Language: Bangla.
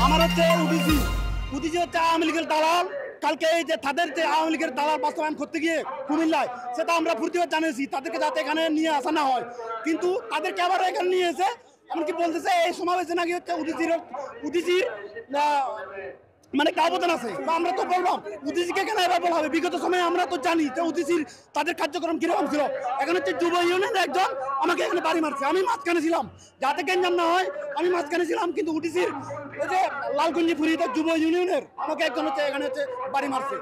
আমার হচ্ছে উদিসি উদিসি হচ্ছে আওয়ামী লীগের দালাল। কালকে এই যে তাদের যে আওয়ামী লীগের দালাল বাস্তবায়ন করতে গিয়ে কুমিল্লায়, সেটা আমরা প্রতিবাদ জানিয়েছি তাদেরকে যাতে এখানে নিয়ে আসা না হয়, কিন্তু তাদেরকে আবার এখানে নিয়ে এসে এমনকি বলতেছে এই সমাবেশে নাকি হচ্ছে উদিসির মানে একটা অবদান আছে। তো আমরা তো বললাম উদিসিকে কেন এবার বলা হবে? বিগত সময়ে আমরা তো জানি যে উদিসির তাদের কার্যক্রম কিরকম ছিল। এখন হচ্ছে যুব ইউনিয়নের একজন আমাকে এখানে বাড়ি মারছে, আমি মাঝখানে ছিলাম যাতে গেঞ্জাম না হয়, আমি মাঝখানে ছিলাম, কিন্তু উদিসির এই যে লালগঞ্জি ফুরিতে যুব ইউনিয়নের আমাকে একজন হচ্ছে এখানে হচ্ছে বাড়ি মারছে।